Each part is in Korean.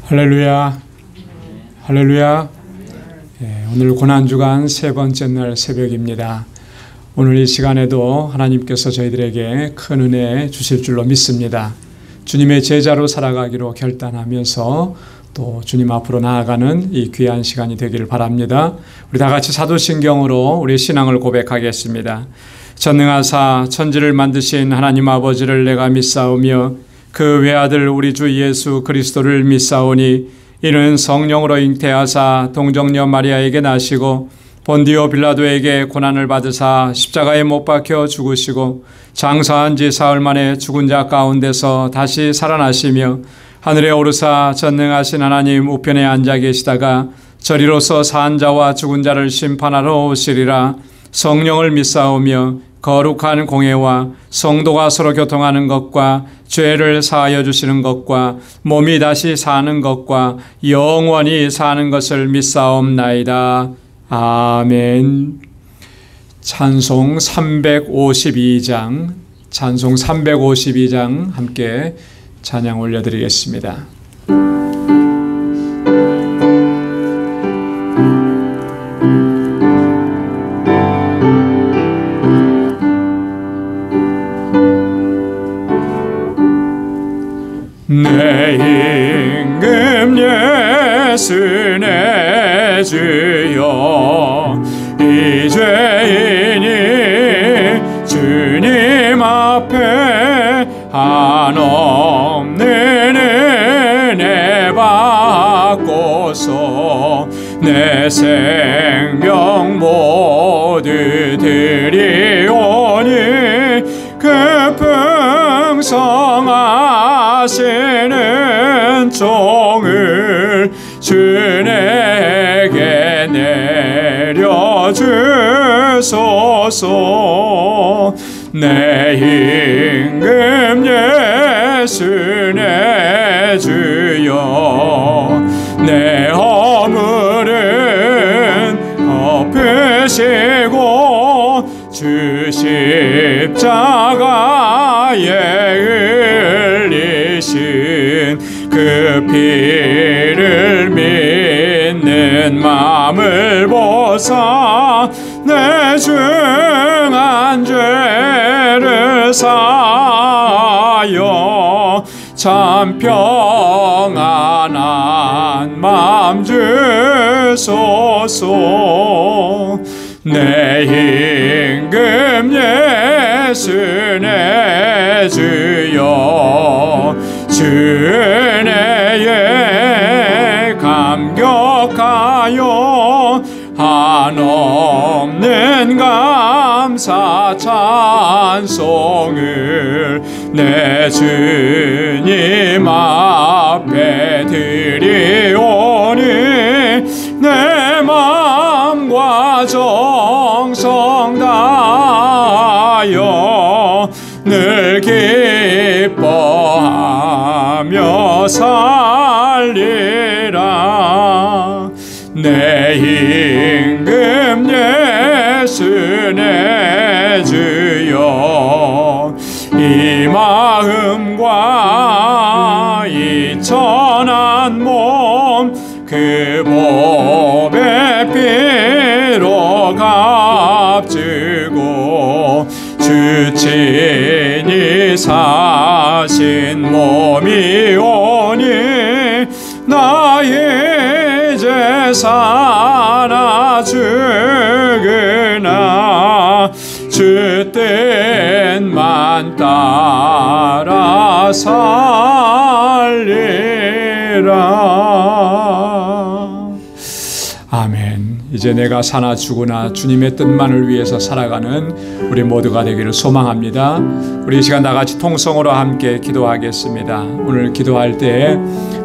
할렐루야, 할렐루야. 오늘 고난주간 세 번째 날 새벽입니다. 오늘 이 시간에도 하나님께서 저희들에게 큰 은혜 주실 줄로 믿습니다. 주님의 제자로 살아가기로 결단하면서 또 주님 앞으로 나아가는 이 귀한 시간이 되기를 바랍니다. 우리 다 같이 사도신경으로 우리 신앙을 고백하겠습니다. 전능하사 천지를 만드신 하나님 아버지를 내가 믿사오며 그 외아들 우리 주 예수 그리스도를 믿사오니 이는 성령으로 잉태하사 동정녀 마리아에게 나시고 본디오 빌라도에게 고난을 받으사 십자가에 못 박혀 죽으시고 장사한 지 사흘 만에 죽은 자 가운데서 다시 살아나시며 하늘에 오르사 전능하신 하나님 우편에 앉아 계시다가 저리로서 산 자와 죽은 자를 심판하러 오시리라. 성령을 믿사오며 거룩한 공회와 성도가 서로 교통하는 것과 죄를 사하여 주시는 것과 몸이 다시 사는 것과 영원히 사는 것을 믿사옵나이다. 아멘. 찬송 352장 함께 찬양 올려드리겠습니다. 내 임금 예수 내 주여 이 죄인이 주님 앞에 한없는 은혜 받고서 내 생명 모두 드리오니 그 풍성하시는 종을 주 내게 내려주소서. 내 임금 예수 내 주여 내 허물은 덮으시고 주 십자가에 흘리신 그 피를 믿는 마음을 보사 내 중한 죄를 사하여 참 평안한 마음 주소서. 내 임금 예수 내 주여 주 은혜에 감격하여 한없는 감사 찬송을 내 주님 앞에 드리오니 내 마음과 정성 다하여 늘 기뻐하며 살리라. 내 임금 예수 내 주여 이 마음과 이 천한 몸 그 보배 피로 값주고 주 친히 사신 몸이 오니 나 이제 살아 죽으나 주 뜻만 따라 살리라. 아멘. 이제 내가 사나 죽으나 주님의 뜻만을 위해서 살아가는 우리 모두가 되기를 소망합니다. 우리 이 시간 다같이 통성으로 함께 기도하겠습니다. 오늘 기도할 때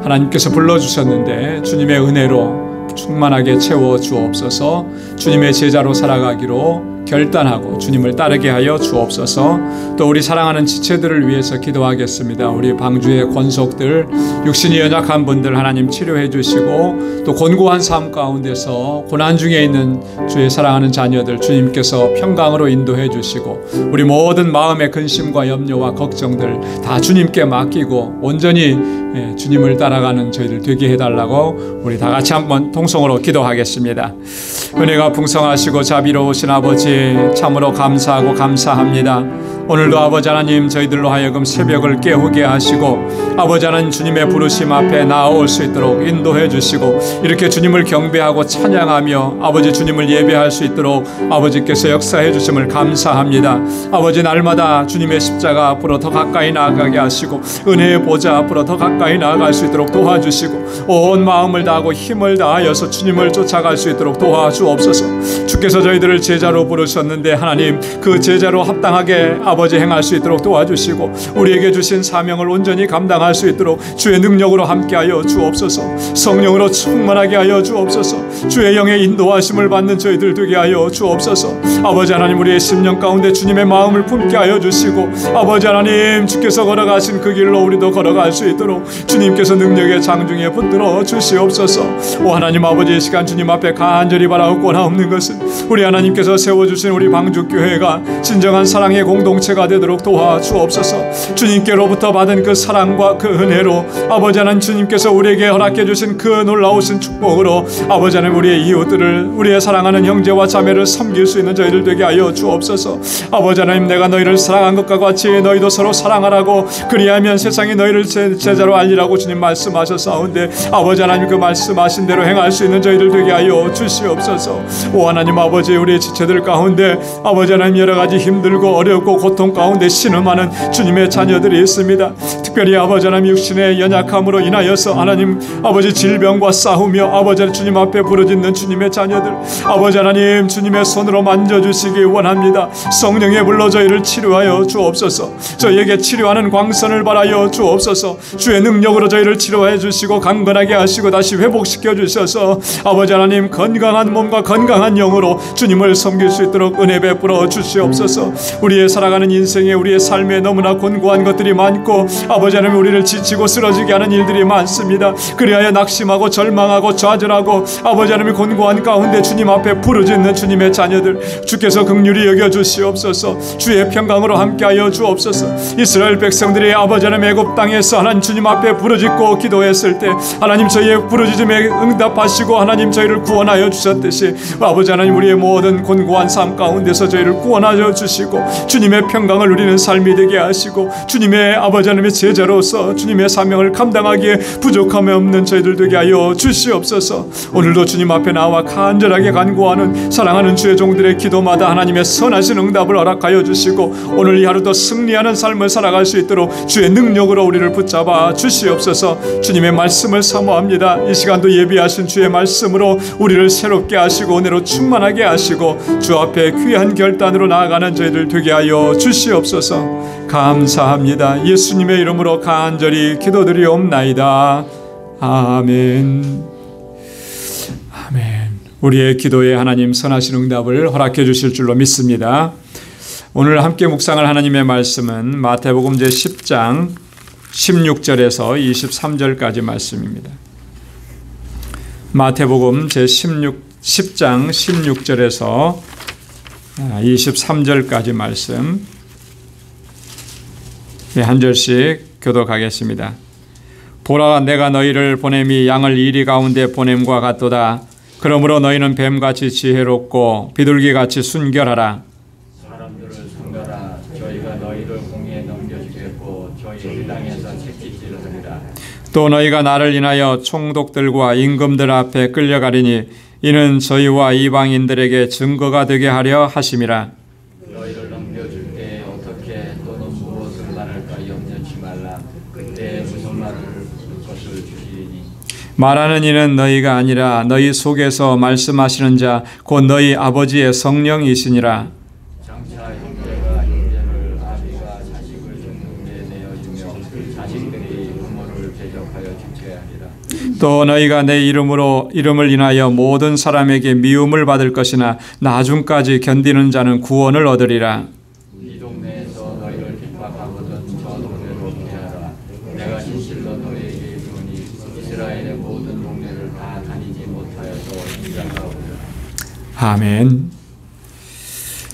하나님께서 불러주셨는데 주님의 은혜로 충만하게 채워 주옵소서. 주님의 제자로 살아가기로 결단하고 주님을 따르게 하여 주옵소서. 또 우리 사랑하는 지체들을 위해서 기도하겠습니다. 우리 방주의 권속들, 육신이 연약한 분들 하나님 치료해 주시고, 또 곤고한 삶 가운데서 고난 중에 있는 주의 사랑하는 자녀들 주님께서 평강으로 인도해 주시고, 우리 모든 마음의 근심과 염려와 걱정들 다 주님께 맡기고 온전히 주님을 따라가는 저희들 되게 해달라고 우리 다 같이 한번 통성으로 기도하겠습니다. 은혜가 풍성하시고 자비로우신 아버지, 참으로 감사하고 감사합니다. 오늘도 아버지 하나님 저희들로 하여금 새벽을 깨우게 하시고, 아버지 하나님 주님의 부르심 앞에 나아올 수 있도록 인도해 주시고, 이렇게 주님을 경배하고 찬양하며 아버지 주님을 예배할 수 있도록 아버지께서 역사해 주심을 감사합니다. 아버지, 날마다 주님의 십자가 앞으로 더 가까이 나아가게 하시고, 은혜의 보좌 앞으로 더 가까이 나아갈 수 있도록 도와주시고, 온 마음을 다하고 힘을 다하여서 주님을 쫓아갈 수 있도록 도와주옵소서. 주께서 저희들을 제자로 부르셨는데 하나님, 그 제자로 합당하게 아버지 행할 수 있도록 도와주시고, 우리에게 주신 사명을 온전히 감당할 수 있도록 주의 능력으로 함께하여 주옵소서. 성령으로 충만하게 하여 주옵소서. 주의 영의 인도하심을 받는 저희들 되게 하여 주옵소서. 아버지 하나님, 우리의 심령 가운데 주님의 마음을 품게 하여 주시고, 아버지 하나님 주께서 걸어가신 그 길로 우리도 걸어갈 수 있도록 주님께서 능력의 장중에 붙들어 주시옵소서. 오 하나님 아버지, 이 시간 주님 앞에 간절히 바라옵고 나옵는 것은 우리 하나님께서 세워주신 우리 방주교회가 진정한 사랑의 공동체가 되도록 도와주옵소서. 주님께로부터 받은 그 사랑과 그 은혜로 아버지 하나님 주님께서 우리에게 허락해 주신 그 놀라우신 축복으로 아버지 하나님 우리의 이웃들을, 우리의 사랑하는 형제와 자매를 섬길 수 있는 저희들 되게 하여 주옵소서. 아버지 하나님, 내가 너희를 사랑한 것과 같이 너희도 서로 사랑하라고, 그리하면 세상이 너희를 제자로 알리라고 주님 말씀하셨사온데, 아버지 하나님 그 말씀하신 대로 행할 수 있는 저희들 되게 하여 주시옵소서. 오 하나님 아버지, 우리의 지체들 가운데 아버지 하나님 여러 가지 힘들고 어렵고 고통 가운데 신음하는 주님의 자녀들이 있습니다. 특별히 아버지 하나님 육신의 연약함으로 인하여서 하나님 아버지 질병과 싸우며 아버지 하나님 주님 앞에 부르짖는 주님의 자녀들, 아버지 하나님 주님의 손으로 만져주시기 원합니다. 성령의 불로 저희를 치료하여 주옵소서. 저희에게 치료하는 광선을 발하여 주옵소서. 주의 능력으로 저희를 치료해 주시고 강건하게 하시고 다시 회복시켜 주셔서 아버지 하나님 건강한 몸과 건강한 영으로 주님을 섬길 수 있도록 은혜 베풀어 주시옵소서. 우리의 살아가는 인생에, 우리의 삶에 너무나 곤고한 것들이 많고 아버지 하나님 우리를 지치고 쓰러지게 하는 일들이 많습니다. 그리하여 낙심하고 절망하고 좌절하고 아버지 하나님의 곤고한 가운데 주님 앞에 부르짖는 주님의 자녀들 주께서 긍휼히 여겨 주시옵소서. 주의 평강으로 함께하여 주옵소서. 이스라엘 백성들이 아버지 하나님 애굽 땅에서 하나님 주님 앞에 부르짖고 기도했을 때 하나님 저희의 부르짖음에 응답하시고 하나님 저희를 구원하여 주셨듯이 아버지 하나님 우리의 모든 곤고한 삶 가운데서 저희를 구원하여 주시고 주님의 평강을 누리는 삶이 되게 하시고 주님의 아버지 하나님의 제자로서 주님의 사명을 감당하기에 부족함이 없는 저희들 되게 하여 주시옵소서. 오늘도 주님 앞에 나와 간절하게 간구하는 사랑하는 주의 종들의 기도마다 하나님의 선하신 응답을 허락하여 주시고 오늘 이 하루도 승리하는 삶을 살아갈 수 있도록 주의 능력으로 우리를 붙잡아 주시옵소서. 주님의 말씀을 사모합니다. 이 시간도 예비하신 주의 말씀으로 우리를 새롭게 하시고 은혜로 충만하게 하시고 주 앞에 귀한 결단으로 나아가는 저희들 되게 하여 주시옵소서. 감사합니다. 예수님의 이름으로 간절히 기도드리옵나이다. 아멘. 아멘. 우리의 기도에 하나님 선하신 응답을 허락해 주실 줄로 믿습니다. 오늘 함께 묵상할 하나님의 말씀은 마태복음 제10장 16절에서 23절까지 말씀입니다. 마태복음 제10장 16절에서 23절까지 말씀 한 절씩 교독하겠습니다. 보라, 내가 너희를 보냄이 양을 이리 가운데 보냄과 같도다. 그러므로 너희는 뱀같이 지혜롭고 비둘기같이 순결하라. 사람들을 섬겨라. 저희가 너희를 공에 넘겨주겠고 저희 땅에서 채찍질을 하리라. 또 너희가 나를 인하여 총독들과 임금들 앞에 끌려가리니 이는 저희와 이방인들에게 증거가 되게 하려 하심이라. 너희를 넘겨줄 때 어떻게 또는 무엇을 말할까 염려치 말라. 그때 무슨 말을 것을 주시리니 말하는 이는 너희가 아니라 너희 속에서 말씀하시는 자 곧 너희 아버지의 성령이시니라. 장차 형제가 형제를, 아비가 자식을 죽는 데 내어주며 자식들이 부모를 대적하여 죽게 하리라. 또 너희가 내 이름을 인하여 모든 사람에게 미움을 받을 것이나 나중까지 견디는 자는 구원을 얻으리라. 이 동네에서 너희를 핍박하거든 저 동네로 피하라. 내가 진실로 너희에게 이르노니 이스라엘의 모든 동네를 다 다니지 못하여서 인자하오리라. 아멘.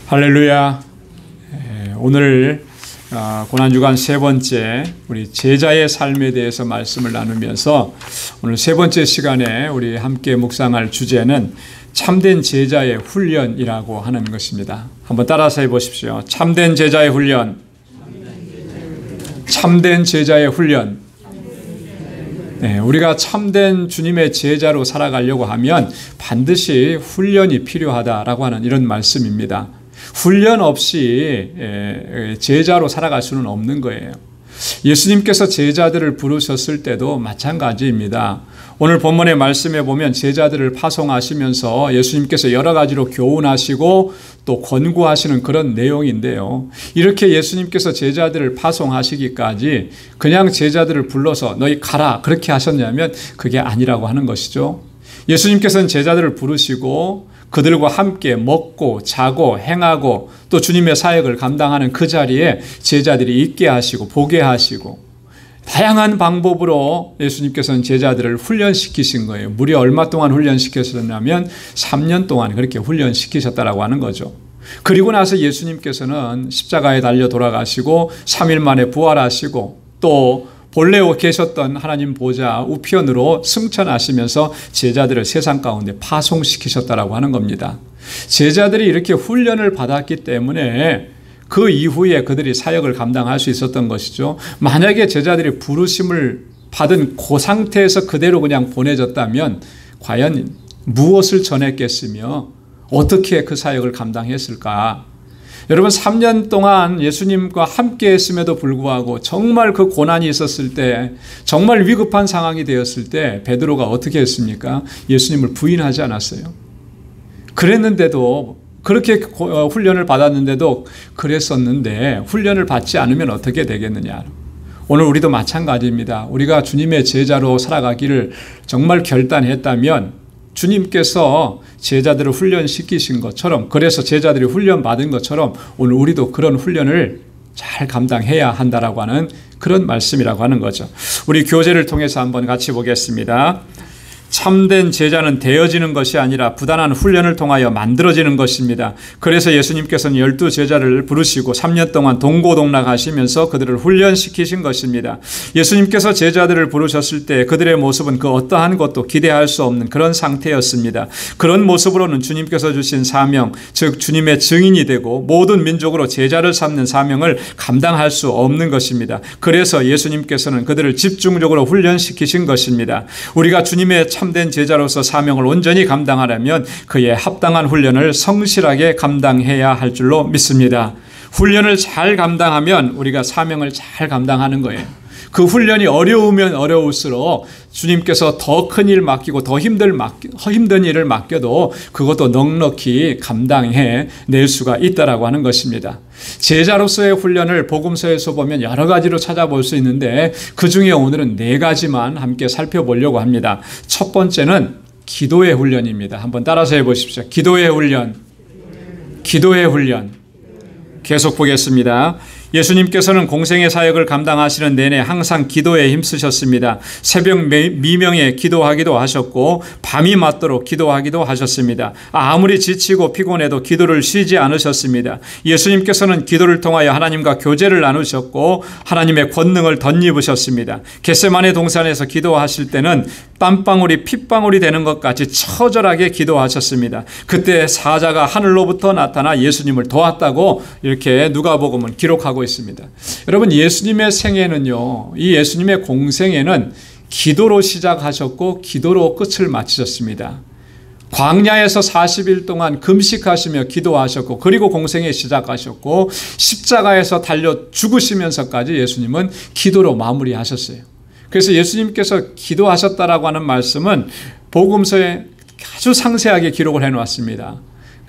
할렐루야. 오늘 고난주간 세 번째 우리 제자의 삶에 대해서 말씀을 나누면서 오늘 세 번째 시간에 우리 함께 묵상할 주제는 참된 제자의 훈련이라고 하는 것입니다. 한번 따라서 해보십시오. 참된 제자의 훈련. 참된 제자의 훈련. 네, 우리가 참된 주님의 제자로 살아가려고 하면 반드시 훈련이 필요하다라고 하는 이런 말씀입니다. 훈련 없이 제자로 살아갈 수는 없는 거예요. 예수님께서 제자들을 부르셨을 때도 마찬가지입니다. 오늘 본문의 말씀에 보면 제자들을 파송하시면서 예수님께서 여러 가지로 교훈하시고 또 권고하시는 그런 내용인데요. 이렇게 예수님께서 제자들을 파송하시기까지 그냥 제자들을 불러서 너희 가라 그렇게 하셨냐면 그게 아니라고 하는 것이죠. 예수님께서는 제자들을 부르시고 그들과 함께 먹고 자고 행하고 또 주님의 사역을 감당하는 그 자리에 제자들이 있게 하시고 보게 하시고 다양한 방법으로 예수님께서는 제자들을 훈련시키신 거예요. 무려 얼마 동안 훈련시키셨냐면 3년 동안 그렇게 훈련시키셨다라고 하는 거죠. 그리고 나서 예수님께서는 십자가에 달려 돌아가시고 3일 만에 부활하시고 또 본래 계셨던 하나님 보좌 우편으로 승천하시면서 제자들을 세상 가운데 파송시키셨다라고 하는 겁니다. 제자들이 이렇게 훈련을 받았기 때문에 그 이후에 그들이 사역을 감당할 수 있었던 것이죠. 만약에 제자들이 부르심을 받은 그 상태에서 그대로 그냥 보내졌다면 과연 무엇을 전했겠으며 어떻게 그 사역을 감당했을까? 여러분 3년 동안 예수님과 함께 했음에도 불구하고 정말 그 고난이 있었을 때 정말 위급한 상황이 되었을 때 베드로가 어떻게 했습니까? 예수님을 부인하지 않았어요. 그랬는데도 그렇게 훈련을 받았는데도 그랬었는데 훈련을 받지 않으면 어떻게 되겠느냐. 오늘 우리도 마찬가지입니다. 우리가 주님의 제자로 살아가기를 정말 결단했다면 주님께서 제자들을 훈련시키신 것처럼 그래서 제자들이 훈련받은 것처럼 오늘 우리도 그런 훈련을 잘 감당해야 한다라고 하는 그런 말씀이라고 하는 거죠. 우리 교제를 통해서 한번 같이 보겠습니다. 참된 제자는 되어지는 것이 아니라 부단한 훈련을 통하여 만들어지는 것입니다. 그래서 예수님께서는 12 제자를 부르시고 3년 동안 동고동락하시면서 그들을 훈련시키신 것입니다. 예수님께서 제자들을 부르셨을 때 그들의 모습은 그 어떠한 것도 기대할 수 없는 그런 상태였습니다. 그런 모습으로는 주님께서 주신 사명, 즉 주님의 증인이 되고 모든 민족으로 제자를 삼는 사명을 감당할 수 없는 것입니다. 그래서 예수님께서는 그들을 집중적으로 훈련시키신 것입니다. 우리가 주님의 참된 제자로서 사명을 온전히 감당하려면 그에 합당한 훈련을 성실하게 감당해야 할 줄로 믿습니다. 훈련을 잘 감당하면 우리가 사명을 잘 감당하는 거예요. 그 훈련이 어려우면 어려울수록 주님께서 더 큰 일 맡기고 더 힘든 일을 맡겨도 그것도 넉넉히 감당해 낼 수가 있다라고 하는 것입니다. 제자로서의 훈련을 복음서에서 보면 여러 가지로 찾아볼 수 있는데 그중에 오늘은 4가지만 함께 살펴보려고 합니다. 첫 번째는 기도의 훈련입니다. 한번 따라서 해보십시오. 기도의 훈련. 기도의 훈련. 계속 보겠습니다. 예수님께서는 공생의 사역을 감당하시는 내내 항상 기도에 힘쓰셨습니다. 새벽 미명에 기도하기도 하셨고 밤이 맞도록 기도하기도 하셨습니다. 아무리 지치고 피곤해도 기도를 쉬지 않으셨습니다. 예수님께서는 기도를 통하여 하나님과 교제를 나누셨고 하나님의 권능을 덧입으셨습니다. 겟세마네 동산에서 기도하실 때는 땀방울이 핏방울이 되는 것 같이 처절하게 기도하셨습니다. 그때 사자가 하늘로부터 나타나 예수님을 도왔다고 이렇게 누가복음은 기록하고 있습니다. 여러분 예수님의 생애는요, 이 예수님의 공생애는 기도로 시작하셨고 기도로 끝을 마치셨습니다. 광야에서 40일 동안 금식하시며 기도하셨고 그리고 공생애 시작하셨고 십자가에서 달려 죽으시면서까지 예수님은 기도로 마무리하셨어요. 그래서 예수님께서 기도하셨다라고 하는 말씀은 복음서에 아주 상세하게 기록을 해놓았습니다.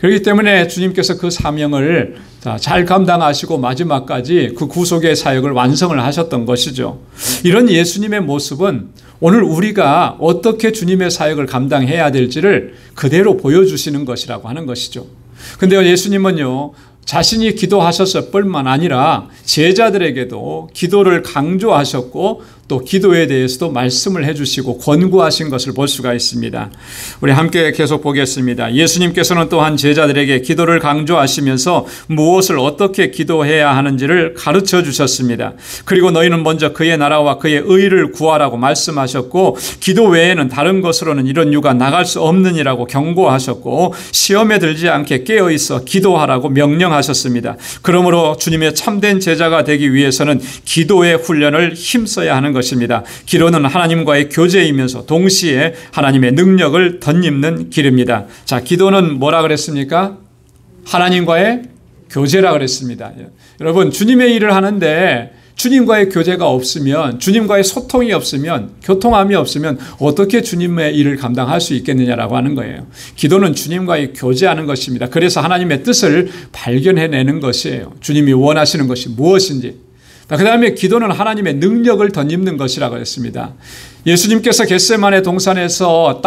그렇기 때문에 주님께서 그 사명을 잘 감당하시고 마지막까지 그 구속의 사역을 완성을 하셨던 것이죠. 이런 예수님의 모습은 오늘 우리가 어떻게 주님의 사역을 감당해야 될지를 그대로 보여주시는 것이라고 하는 것이죠. 근데 예수님은요, 자신이 기도하셨을 뿐만 아니라 제자들에게도 기도를 강조하셨고 또 기도에 대해서도 말씀을 해주시고 권고하신 것을 볼 수가 있습니다. 우리 함께 계속 보겠습니다. 예수님께서는 또한 제자들에게 기도를 강조하시면서 무엇을 어떻게 기도해야 하는지를 가르쳐 주셨습니다. 그리고 너희는 먼저 그의 나라와 그의 의를 구하라고 말씀하셨고 기도 외에는 다른 것으로는 이런 유가 나갈 수 없느니라고 경고하셨고 시험에 들지 않게 깨어있어 기도하라고 명령하셨습니다. 그러므로 주님의 참된 제자가 되기 위해서는 기도의 훈련을 힘써야 하는 것입니다. 기도는 하나님과의 교제이면서 동시에 하나님의 능력을 덧입는 길입니다. 자, 기도는 뭐라 그랬습니까? 하나님과의 교제라 그랬습니다. 여러분, 주님의 일을 하는데 주님과의 교제가 없으면, 주님과의 소통이 없으면, 교통함이 없으면 어떻게 주님의 일을 감당할 수 있겠느냐라고 하는 거예요. 기도는 주님과의 교제하는 것입니다. 그래서 하나님의 뜻을 발견해내는 것이에요. 주님이 원하시는 것이 무엇인지. 그 다음에 기도는 하나님의 능력을 덧입는 것이라고 했습니다. 예수님께서 겟세마네 동산에서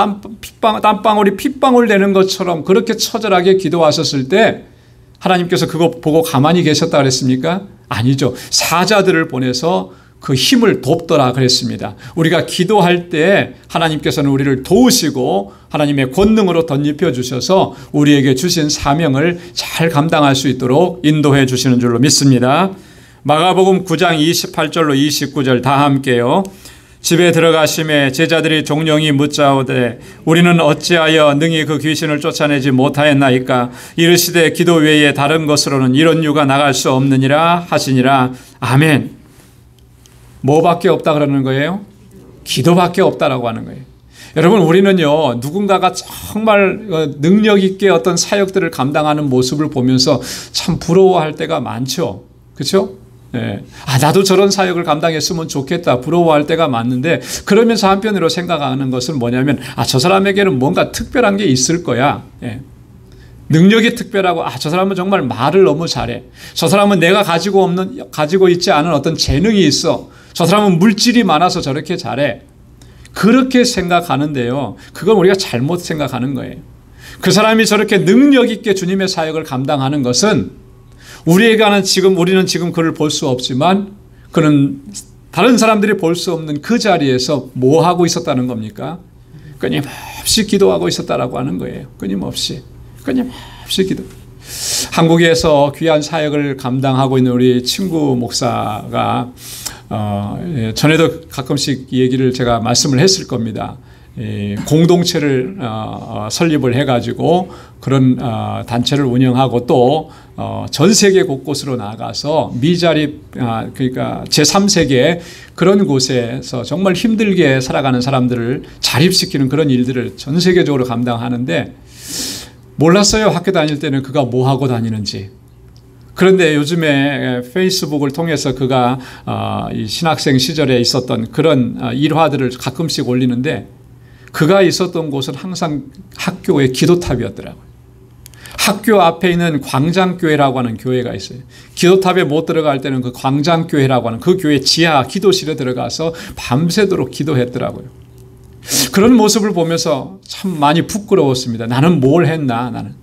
땀방울이 핏방울 되는 것처럼 그렇게 처절하게 기도하셨을 때 하나님께서 그거 보고 가만히 계셨다 그랬습니까? 아니죠. 사자들을 보내서 그 힘을 돕더라 그랬습니다. 우리가 기도할 때 하나님께서는 우리를 도우시고 하나님의 권능으로 덧입혀 주셔서 우리에게 주신 사명을 잘 감당할 수 있도록 인도해 주시는 줄로 믿습니다. 마가복음 9장 28절로 29절 다 함께요. 집에 들어가심에 제자들이 종용이 묻자오되 우리는 어찌하여 능히 그 귀신을 쫓아내지 못하였나이까? 이르시되 기도 외에 다른 것으로는 이런 유가 나갈 수 없느니라 하시니라. 아멘. 뭐밖에 없다 그러는 거예요? 기도밖에 없다라고 하는 거예요. 여러분, 우리는요, 누군가가 정말 능력 있게 어떤 사역들을 감당하는 모습을 보면서 참 부러워할 때가 많죠. 그렇죠? 네. 나도 저런 사역을 감당했으면 좋겠다 부러워할 때가 많은데, 그러면서 한편으로 생각하는 것은 뭐냐면 저 사람에게는 뭔가 특별한 게 있을 거야. 네. 능력이 특별하고 저 사람은 정말 말을 너무 잘해. 저 사람은 내가 가지고 있지 않은 어떤 재능이 있어. 저 사람은 물질이 많아서 저렇게 잘해. 그렇게 생각하는데요, 그건 우리가 잘못 생각하는 거예요. 그 사람이 저렇게 능력 있게 주님의 사역을 감당하는 것은 우리는 지금 그를 볼 수 없지만 그는 다른 사람들이 볼 수 없는 그 자리에서 뭐 하고 있었다는 겁니까? 끊임없이 기도하고 있었다라고 하는 거예요. 끊임없이 기도. 한국에서 귀한 사역을 감당하고 있는 우리 친구 목사가 전에도 가끔씩 이 얘기를 제가 말씀을 했을 겁니다. 공동체를 설립을 해가지고 그런 단체를 운영하고 또 전 세계 곳곳으로 나가서 미자립, 그러니까 제3세계 그런 곳에서 정말 힘들게 살아가는 사람들을 자립시키는 그런 일들을 전 세계적으로 감당하는데, 몰랐어요. 학교 다닐 때는 그가 뭐 하고 다니는지. 그런데 요즘에 페이스북을 통해서 그가 이 신학생 시절에 있었던 그런 일화들을 가끔씩 올리는데, 그가 있었던 곳은 항상 학교의 기도탑이었더라고요. 학교 앞에 있는 광장교회라고 하는 교회가 있어요. 기도탑에 못 들어갈 때는 그 광장교회라고 하는 그 교회 지하 기도실에 들어가서 밤새도록 기도했더라고요. 그런 모습을 보면서 참 많이 부끄러웠습니다. 나는 뭘 했나, 나는.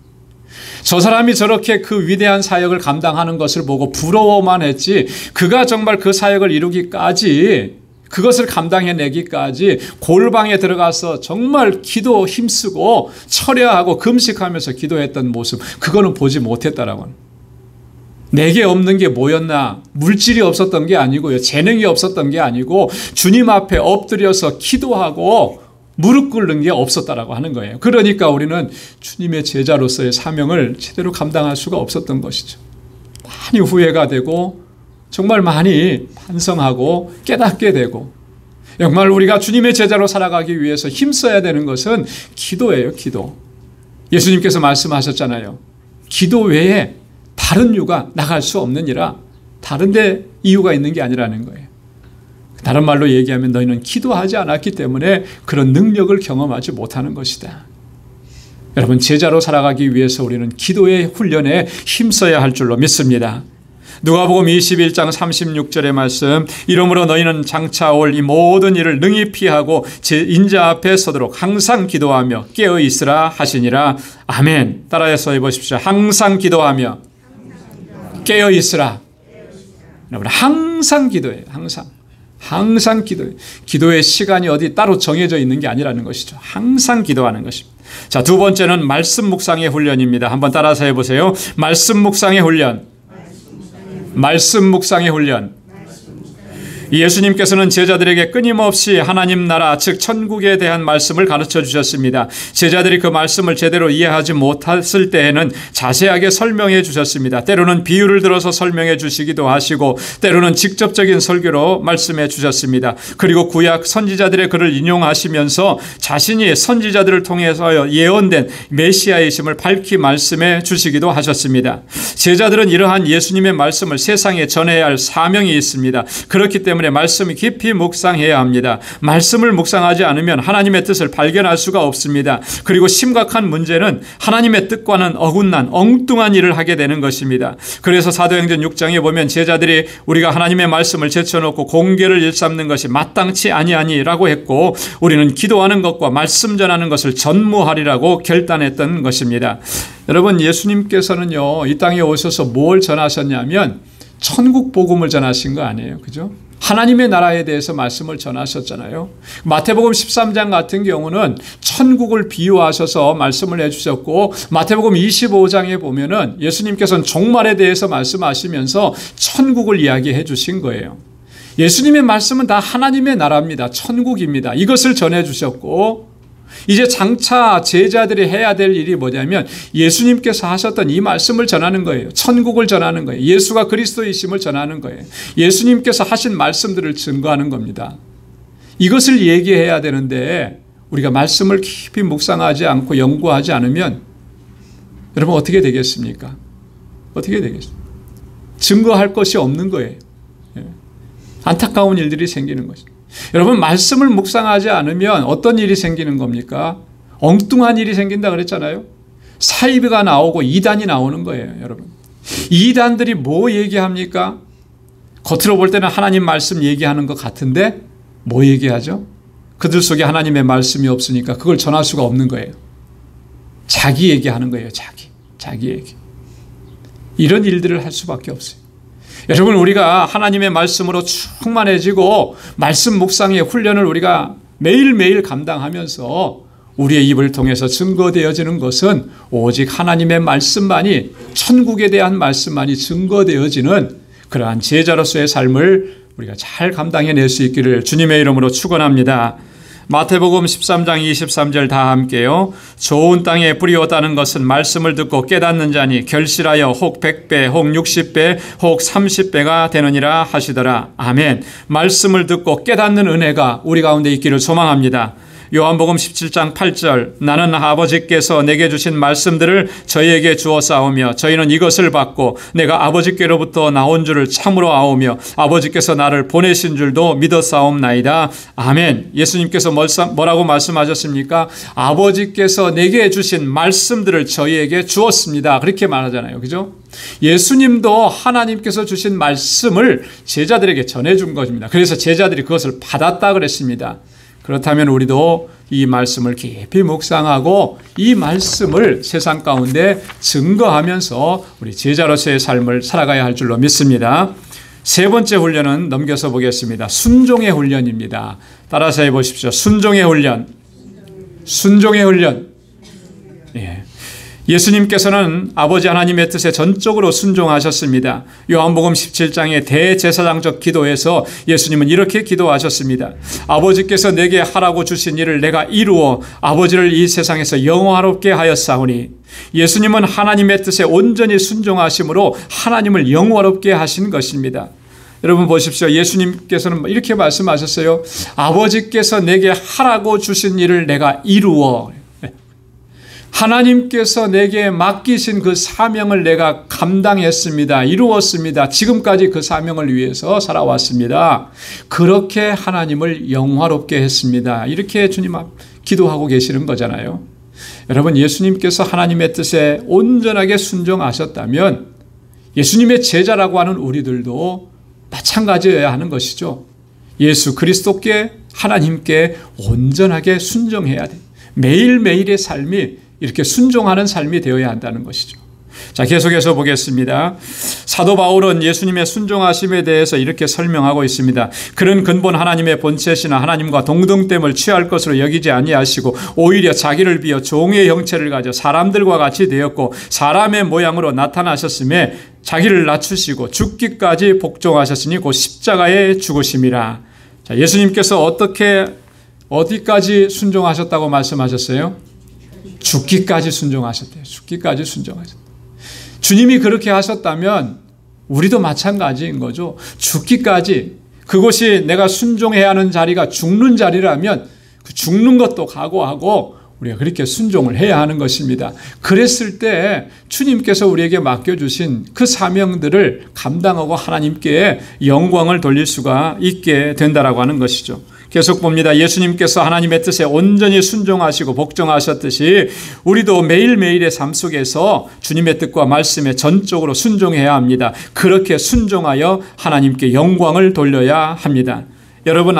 저 사람이 저렇게 그 위대한 사역을 감당하는 것을 보고 부러워만 했지, 그가 정말 그 사역을 이루기까지, 그것을 감당해내기까지 골방에 들어가서 정말 기도 힘쓰고 철야하고 금식하면서 기도했던 모습, 그거는 보지 못했다라고. 내게 없는 게 뭐였나? 물질이 없었던 게 아니고요, 재능이 없었던 게 아니고 주님 앞에 엎드려서 기도하고 무릎 꿇는 게 없었다라고 하는 거예요. 그러니까 우리는 주님의 제자로서의 사명을 제대로 감당할 수가 없었던 것이죠. 많이 후회가 되고 정말 많이 반성하고 깨닫게 되고, 정말 우리가 주님의 제자로 살아가기 위해서 힘써야 되는 것은 기도예요. 기도. 예수님께서 말씀하셨잖아요. 기도 외에 다른 유가 나갈 수 없느니라. 다른 데 이유가 있는 게 아니라는 거예요. 다른 말로 얘기하면 너희는 기도하지 않았기 때문에 그런 능력을 경험하지 못하는 것이다. 여러분, 제자로 살아가기 위해서 우리는 기도의 훈련에 힘써야 할 줄로 믿습니다. 누가복음 21장 36절의 말씀, 이러므로 너희는 장차 올 이 모든 일을 능히 피하고 제 인자 앞에 서도록 항상 기도하며 깨어 있으라 하시니라. 아멘. 따라해서 해보십시오. 항상 기도하며 깨어 있으라. 여러분, 항상 기도해요. 항상 기도해요. 기도의 시간이 어디 따로 정해져 있는 게 아니라는 것이죠. 항상 기도하는 것입니다. 자, 두 번째는 말씀 묵상의 훈련입니다. 한번 따라서 해보세요. 말씀 묵상의 훈련. 말씀 묵상의 훈련. 예수님께서는 제자들에게 끊임없이 하나님 나라, 즉 천국에 대한 말씀을 가르쳐 주셨습니다. 제자들이 그 말씀을 제대로 이해하지 못했을 때에는 자세하게 설명해 주셨습니다. 때로는 비유를 들어서 설명해 주시기도 하시고 때로는 직접적인 설교로 말씀해 주셨습니다. 그리고 구약 선지자들의 글을 인용하시면서 자신이 선지자들을 통해서 예언된 메시아이심을 밝히 말씀해 주시기도 하셨습니다. 제자들은 이러한 예수님의 말씀을 세상에 전해야 할 사명이 있습니다. 그렇기 때문에 말씀을 깊이 묵상해야 합니다. 말씀을 묵상하지 않으면 하나님의 뜻을 발견할 수가 없습니다. 그리고 심각한 문제는 하나님의 뜻과는 어긋난 엉뚱한 일을 하게 되는 것입니다. 그래서 사도행전 6장에 보면 제자들이 우리가 하나님의 말씀을 제쳐놓고 공개를 일삼는 것이 마땅치 아니하니라고 했고 우리는 기도하는 것과 말씀 전하는 것을 전무하리라고 결단했던 것입니다. 여러분, 예수님께서는요, 이 땅에 오셔서 뭘 전하셨냐면 천국 복음을 전하신 거 아니에요. 그죠? 하나님의 나라에 대해서 말씀을 전하셨잖아요. 마태복음 13장 같은 경우는 천국을 비유하셔서 말씀을 해주셨고 마태복음 25장에 보면은 예수님께서는 종말에 대해서 말씀하시면서 천국을 이야기해 주신 거예요. 예수님의 말씀은 다 하나님의 나라입니다. 천국입니다. 이것을 전해주셨고 이제 장차 제자들이 해야 될 일이 뭐냐면 예수님께서 하셨던 이 말씀을 전하는 거예요. 천국을 전하는 거예요. 예수가 그리스도이심을 전하는 거예요. 예수님께서 하신 말씀들을 증거하는 겁니다. 이것을 얘기해야 되는데 우리가 말씀을 깊이 묵상하지 않고 연구하지 않으면 여러분 어떻게 되겠습니까? 어떻게 되겠습니까? 증거할 것이 없는 거예요. 안타까운 일들이 생기는 것입니다. 여러분, 말씀을 묵상하지 않으면 어떤 일이 생기는 겁니까? 엉뚱한 일이 생긴다 그랬잖아요. 사이비가 나오고 이단이 나오는 거예요. 여러분, 이단들이 뭐 얘기합니까? 겉으로 볼 때는 하나님 말씀 얘기하는 것 같은데 뭐 얘기하죠? 그들 속에 하나님의 말씀이 없으니까 그걸 전할 수가 없는 거예요. 자기 얘기하는 거예요. 자기 얘기. 이런 일들을 할 수밖에 없어요. 여러분, 우리가 하나님의 말씀으로 충만해지고 말씀 묵상의 훈련을 우리가 매일매일 감당하면서 우리의 입을 통해서 증거되어지는 것은 오직 하나님의 말씀만이, 천국에 대한 말씀만이 증거되어지는 그러한 제자로서의 삶을 우리가 잘 감당해낼 수 있기를 주님의 이름으로 축원합니다. 마태복음 13장 23절 다 함께요. 좋은 땅에 뿌리었다는 것은 말씀을 듣고 깨닫는 자니 결실하여 혹 100배, 혹 60배, 혹 30배가 되느니라 하시더라. 아멘. 말씀을 듣고 깨닫는 은혜가 우리 가운데 있기를 소망합니다. 요한복음 17장 8절 나는 아버지께서 내게 주신 말씀들을 저희에게 주었사오며 저희는 이것을 받고 내가 아버지께로부터 나온 줄을 참으로 아오며 아버지께서 나를 보내신 줄도 믿었사옵나이다. 아멘. 예수님께서 뭐라고 말씀하셨습니까? 아버지께서 내게 주신 말씀들을 저희에게 주었습니다. 그렇게 말하잖아요. 그죠? 예수님도 하나님께서 주신 말씀을 제자들에게 전해준 것입니다. 그래서 제자들이 그것을 받았다 그랬습니다. 그렇다면 우리도 이 말씀을 깊이 묵상하고 이 말씀을 세상 가운데 증거하면서 우리 제자로서의 삶을 살아가야 할 줄로 믿습니다. 세 번째 훈련은 넘겨서 보겠습니다. 순종의 훈련입니다. 따라서 해보십시오. 순종의 훈련. 순종의 훈련. 예. 예수님께서는 아버지 하나님의 뜻에 전적으로 순종하셨습니다. 요한복음 17장의 대제사장적 기도에서 예수님은 이렇게 기도하셨습니다. 아버지께서 내게 하라고 주신 일을 내가 이루어 아버지를 이 세상에서 영화롭게 하였사오니. 예수님은 하나님의 뜻에 온전히 순종하심으로 하나님을 영화롭게 하신 것입니다. 여러분 보십시오. 예수님께서는 이렇게 말씀하셨어요. 아버지께서 내게 하라고 주신 일을 내가 이루어. 하나님께서 내게 맡기신 그 사명을 내가 감당했습니다. 이루었습니다. 지금까지 그 사명을 위해서 살아왔습니다. 그렇게 하나님을 영화롭게 했습니다. 이렇게 주님 앞 기도하고 계시는 거잖아요. 여러분, 예수님께서 하나님의 뜻에 온전하게 순종하셨다면 예수님의 제자라고 하는 우리들도 마찬가지여야 하는 것이죠. 예수 그리스도께, 하나님께 온전하게 순종해야 돼. 매일매일의 삶이 이렇게 순종하는 삶이 되어야 한다는 것이죠. 자, 계속해서 보겠습니다. 사도 바울은 예수님의 순종하심에 대해서 이렇게 설명하고 있습니다. 그는 근본 하나님의 본체시나 하나님과 동등됨을 취할 것으로 여기지 아니하시고 오히려 자기를 비어 종의 형체를 가져 사람들과 같이 되었고 사람의 모양으로 나타나셨음에 자기를 낮추시고 죽기까지 복종하셨으니 곧 십자가에 죽으심이라. 자, 예수님께서 어디까지 순종하셨다고 말씀하셨어요? 죽기까지 순종하셨대요. 죽기까지 순종하셨대요. 주님이 그렇게 하셨다면 우리도 마찬가지인 거죠. 죽기까지, 그곳이 내가 순종해야 하는 자리가 죽는 자리라면 그 죽는 것도 각오하고 우리가 그렇게 순종을 해야 하는 것입니다. 그랬을 때 주님께서 우리에게 맡겨주신 그 사명들을 감당하고 하나님께 영광을 돌릴 수가 있게 된다라고 하는 것이죠. 계속 봅니다. 예수님께서 하나님의 뜻에 온전히 순종하시고 복종하셨듯이 우리도 매일매일의 삶 속에서 주님의 뜻과 말씀에 전적으로 순종해야 합니다. 그렇게 순종하여 하나님께 영광을 돌려야 합니다. 여러분,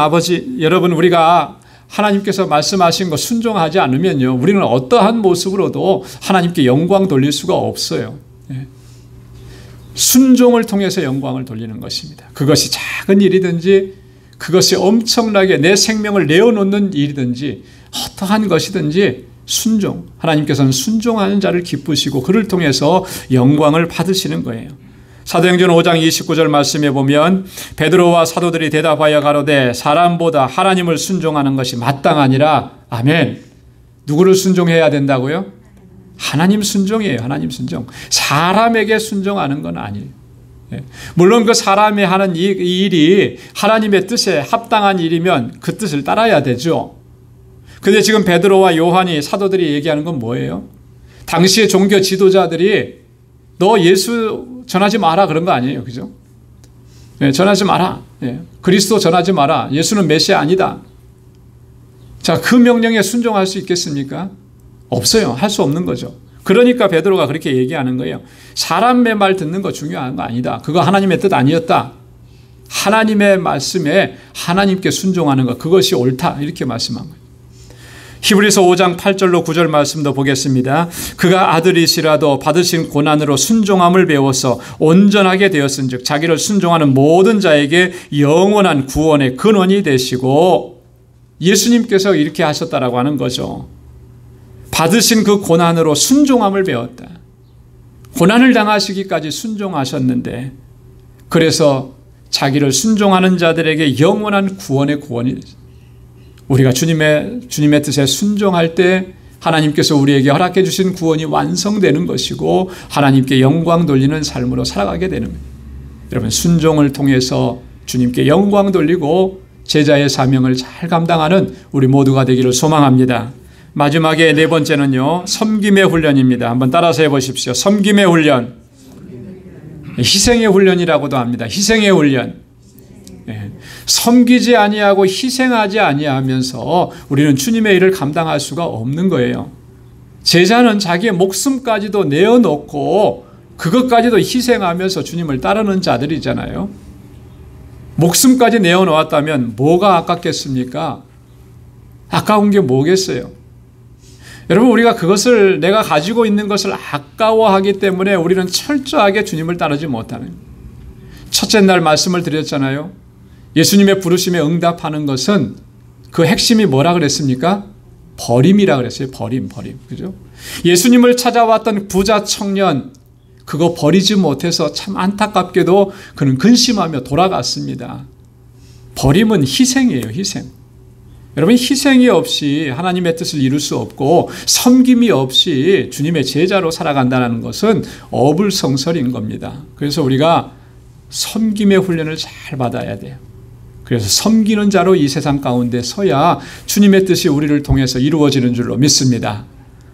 우리가 하나님께서 말씀하신 거 순종하지 않으면요, 우리는 어떠한 모습으로도 하나님께 영광 돌릴 수가 없어요. 순종을 통해서 영광을 돌리는 것입니다. 그것이 작은 일이든지 그것이 엄청나게 내 생명을 내어놓는 일이든지 어떠한 것이든지 순종, 하나님께서는 순종하는 자를 기쁘시고 그를 통해서 영광을 받으시는 거예요. 사도행전 5장 29절 말씀에 보면 베드로와 사도들이 대답하여 가로되 사람보다 하나님을 순종하는 것이 마땅하니라. 아멘. 누구를 순종해야 된다고요? 하나님 순종이에요. 하나님 순종. 사람에게 순종하는 건 아니에요. 물론 그 사람이 하는 이 일이 하나님의 뜻에 합당한 일이면 그 뜻을 따라야 되죠. 그런데 지금 베드로와 요한이, 사도들이 얘기하는 건 뭐예요? 당시의 종교 지도자들이 너 예수 전하지 마라 그런 거 아니에요. 그죠? 전하지 마라. 그리스도 전하지 마라. 예수는 메시아 아니다. 자, 그 명령에 순종할 수 있겠습니까? 없어요. 할 수 없는 거죠. 그러니까 베드로가 그렇게 얘기하는 거예요. 사람의 말 듣는 거 중요한 거 아니다. 그거 하나님의 뜻 아니었다. 하나님의 말씀에 하나님께 순종하는 것, 그것이 옳다. 이렇게 말씀한 거예요. 히브리서 5장 8절로 9절 말씀도 보겠습니다. 그가 아들이시라도 받으신 고난으로 순종함을 배워서 온전하게 되었은즉 자기를 순종하는 모든 자에게 영원한 구원의 근원이 되시고, 예수님께서 이렇게 하셨다라고 하는 거죠. 받으신 그 고난으로 순종함을 배웠다. 고난을 당하시기까지 순종하셨는데, 그래서 자기를 순종하는 자들에게 영원한 구원의 구원이 되죠. 우리가 주님의 뜻에 순종할 때 하나님께서 우리에게 허락해 주신 구원이 완성되는 것이고 하나님께 영광 돌리는 삶으로 살아가게 되는 거예요. 여러분, 순종을 통해서 주님께 영광 돌리고 제자의 사명을 잘 감당하는 우리 모두가 되기를 소망합니다. 마지막에 네 번째는요, 섬김의 훈련입니다. 한번 따라서 해보십시오. 섬김의 훈련. 희생의 훈련이라고도 합니다. 희생의 훈련. 섬기지 아니하고 희생하지 아니하면서 우리는 주님의 일을 감당할 수가 없는 거예요. 제자는 자기의 목숨까지도 내어놓고 그것까지도 희생하면서 주님을 따르는 자들이잖아요. 목숨까지 내어놓았다면 뭐가 아깝겠습니까? 아까운 게 뭐겠어요? 여러분, 우리가 그것을, 내가 가지고 있는 것을 아까워하기 때문에 우리는 철저하게 주님을 따르지 못하는 거예요. 첫째 날 말씀을 드렸잖아요. 예수님의 부르심에 응답하는 것은 그 핵심이 뭐라 그랬습니까? 버림이라 그랬어요. 버림. 그죠? 예수님을 찾아왔던 부자 청년, 그거 버리지 못해서 참 안타깝게도 그는 근심하며 돌아갔습니다. 버림은 희생이에요. 희생. 여러분, 희생이 없이 하나님의 뜻을 이룰 수 없고 섬김이 없이 주님의 제자로 살아간다는 것은 어불성설인 겁니다. 그래서 우리가 섬김의 훈련을 잘 받아야 돼요. 그래서 섬기는 자로 이 세상 가운데 서야 주님의 뜻이 우리를 통해서 이루어지는 줄로 믿습니다.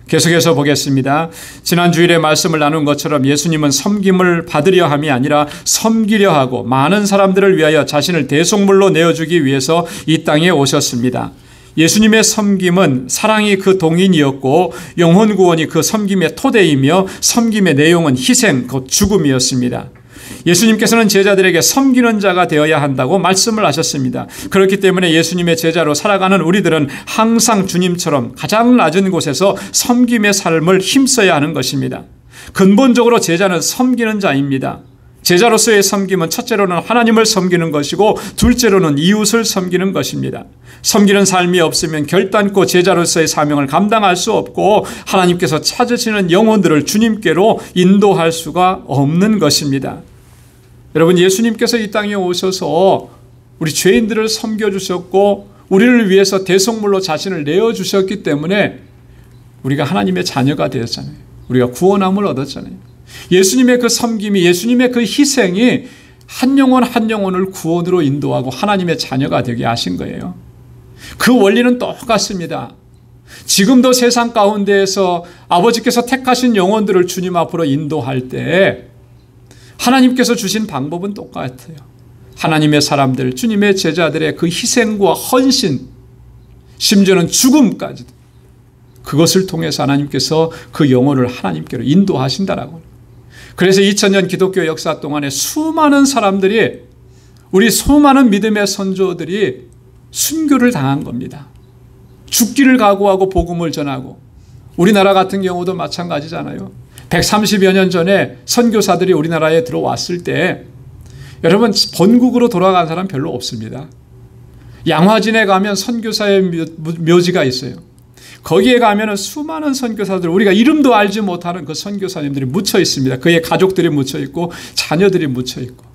계속해서 보겠습니다. 지난 주일에 말씀을 나눈 것처럼 예수님은 섬김을 받으려 함이 아니라 섬기려 하고 많은 사람들을 위하여 자신을 대속물로 내어주기 위해서 이 땅에 오셨습니다. 예수님의 섬김은 사랑이 그 동인이었고 영혼 구원이 그 섬김의 토대이며 섬김의 내용은 희생, 곧 죽음이었습니다. 예수님께서는 제자들에게 섬기는 자가 되어야 한다고 말씀을 하셨습니다. 그렇기 때문에 예수님의 제자로 살아가는 우리들은 항상 주님처럼 가장 낮은 곳에서 섬김의 삶을 힘써야 하는 것입니다. 근본적으로 제자는 섬기는 자입니다. 제자로서의 섬김은 첫째로는 하나님을 섬기는 것이고 둘째로는 이웃을 섬기는 것입니다. 섬기는 삶이 없으면 결단코 제자로서의 사명을 감당할 수 없고 하나님께서 찾으시는 영혼들을 주님께로 인도할 수가 없는 것입니다. 여러분, 예수님께서 이 땅에 오셔서 우리 죄인들을 섬겨주셨고 우리를 위해서 대속물로 자신을 내어주셨기 때문에 우리가 하나님의 자녀가 되었잖아요. 우리가 구원함을 얻었잖아요. 예수님의 그 섬김이, 예수님의 그 희생이 한 영혼 한 영혼을 구원으로 인도하고 하나님의 자녀가 되게 하신 거예요. 그 원리는 똑같습니다. 지금도 세상 가운데에서 아버지께서 택하신 영혼들을 주님 앞으로 인도할 때 하나님께서 주신 방법은 똑같아요. 하나님의 사람들, 주님의 제자들의 그 희생과 헌신, 심지어는 죽음까지도 그것을 통해서 하나님께서 그 영혼을 하나님께로 인도하신다라고. 그래서 2000년 기독교 역사 동안에 수많은 사람들이, 우리 수많은 믿음의 선조들이 순교를 당한 겁니다. 죽기를 각오하고 복음을 전하고, 우리나라 같은 경우도 마찬가지잖아요. 130여 년 전에 선교사들이 우리나라에 들어왔을 때 여러분, 본국으로 돌아간 사람 별로 없습니다. 양화진에 가면 선교사의 묘지가 있어요. 거기에 가면 수많은 선교사들, 우리가 이름도 알지 못하는 그 선교사님들이 묻혀 있습니다. 그의 가족들이 묻혀 있고 자녀들이 묻혀 있고,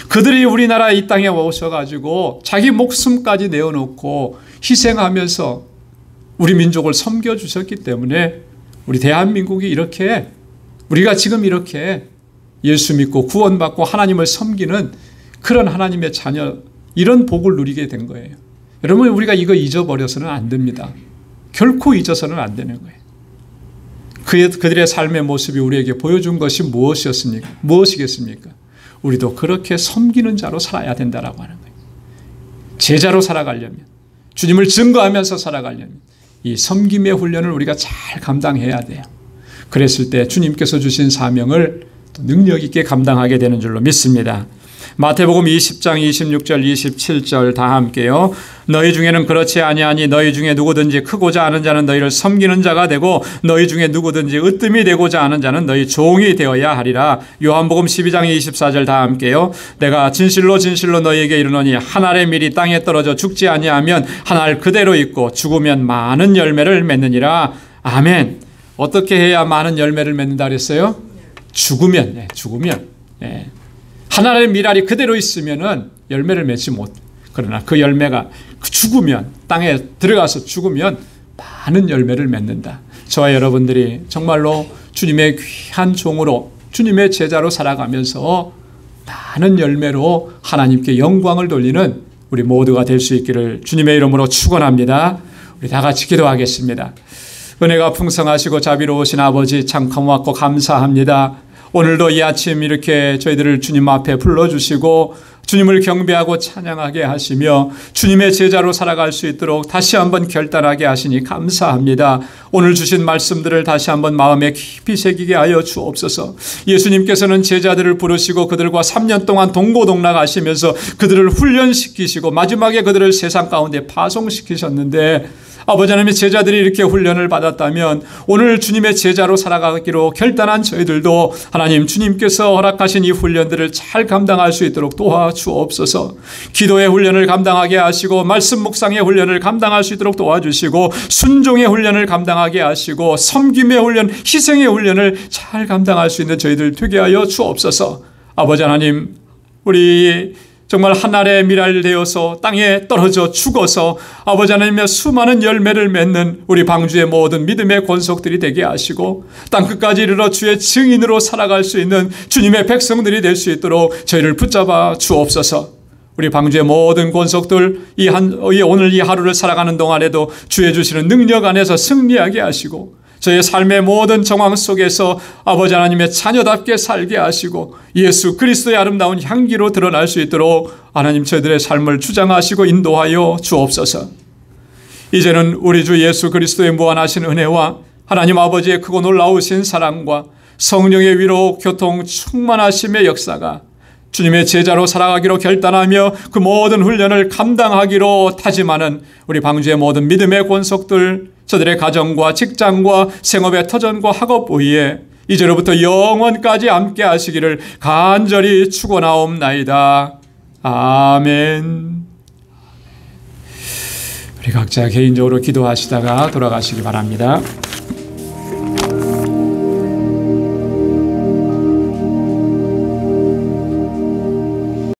그들이 우리나라 이 땅에 오셔가지고 자기 목숨까지 내어놓고 희생하면서 우리 민족을 섬겨주셨기 때문에 우리 대한민국이 이렇게, 우리가 지금 이렇게 예수 믿고 구원받고 하나님을 섬기는 그런 하나님의 자녀, 이런 복을 누리게 된 거예요. 여러분, 우리가 이거 잊어버려서는 안 됩니다. 결코 잊어서는 안 되는 거예요. 그들의 삶의 모습이 우리에게 보여준 것이 무엇이겠습니까? 우리도 그렇게 섬기는 자로 살아야 된다라고 하는 거예요. 제자로 살아가려면, 주님을 증거하면서 살아가려면 이 섬김의 훈련을 우리가 잘 감당해야 돼요. 그랬을 때 주님께서 주신 사명을 능력 있게 감당하게 되는 줄로 믿습니다. 마태복음 20장 26절 27절 다 함께요. 너희 중에는 그렇지 아니하니 너희 중에 누구든지 크고자 하는 자는 너희를 섬기는 자가 되고 너희 중에 누구든지 으뜸이 되고자 하는 자는 너희 종이 되어야 하리라. 요한복음 12장 24절 다 함께요. 내가 진실로 진실로 너희에게 이르노니 한 알의 밀이 땅에 떨어져 죽지 아니하면 한 알 그대로 있고 죽으면 많은 열매를 맺느니라. 아멘. 어떻게 해야 많은 열매를 맺는다 그랬어요? 죽으면. 하나의 밀알이 그대로 있으면은 열매를 맺지 못. 그러나 그 열매가 죽으면, 땅에 들어가서 죽으면 많은 열매를 맺는다. 저와 여러분들이 정말로 주님의 귀한 종으로, 주님의 제자로 살아가면서 많은 열매로 하나님께 영광을 돌리는 우리 모두가 될 수 있기를 주님의 이름으로 축원합니다. 우리 다 같이 기도하겠습니다. 은혜가 풍성하시고 자비로우신 아버지, 참 고맙고 감사합니다. 오늘도 이 아침 이렇게 저희들을 주님 앞에 불러주시고 주님을 경배하고 찬양하게 하시며 주님의 제자로 살아갈 수 있도록 다시 한번 결단하게 하시니 감사합니다. 오늘 주신 말씀들을 다시 한번 마음에 깊이 새기게 하여 주옵소서. 예수님께서는 제자들을 부르시고 그들과 3년 동안 동고동락하시면서 그들을 훈련시키시고 마지막에 그들을 세상 가운데 파송시키셨는데, 아버지 하나님의 제자들이 이렇게 훈련을 받았다면 오늘 주님의 제자로 살아가기로 결단한 저희들도 하나님, 주님께서 허락하신 이 훈련들을 잘 감당할 수 있도록 도와주옵소서. 기도의 훈련을 감당하게 하시고 말씀 묵상의 훈련을 감당할 수 있도록 도와주시고 순종의 훈련을 감당하게 하시고 섬김의 훈련, 희생의 훈련을 잘 감당할 수 있는 저희들 되게 하여 주옵소서. 아버지 하나님, 우리 정말 한 알의 밀알 되어서 땅에 떨어져 죽어서 아버지 하나님의 수많은 열매를 맺는 우리 방주의 모든 믿음의 권속들이 되게 하시고 땅끝까지 이르러 주의 증인으로 살아갈 수 있는 주님의 백성들이 될 수 있도록 저희를 붙잡아 주옵소서. 우리 방주의 모든 권속들 오늘 이 하루를 살아가는 동안에도 주의 주시는 능력 안에서 승리하게 하시고 저의 삶의 모든 정황 속에서 아버지 하나님의 자녀답게 살게 하시고 예수 그리스도의 아름다운 향기로 드러날 수 있도록 하나님 저희들의 삶을 주장하시고 인도하여 주옵소서. 이제는 우리 주 예수 그리스도의 무한하신 은혜와 하나님 아버지의 크고 놀라우신 사랑과 성령의 위로 교통 충만하심의 역사가 주님의 제자로 살아가기로 결단하며 그 모든 훈련을 감당하기로 다짐하는 우리 방주의 모든 믿음의 권속들, 저들의 가정과 직장과 생업의 터전과 학업 위에 이제로부터 영원까지 함께 하시기를 간절히 축원하옵나이다. 아멘. 우리 각자 개인적으로 기도하시다가 돌아가시기 바랍니다.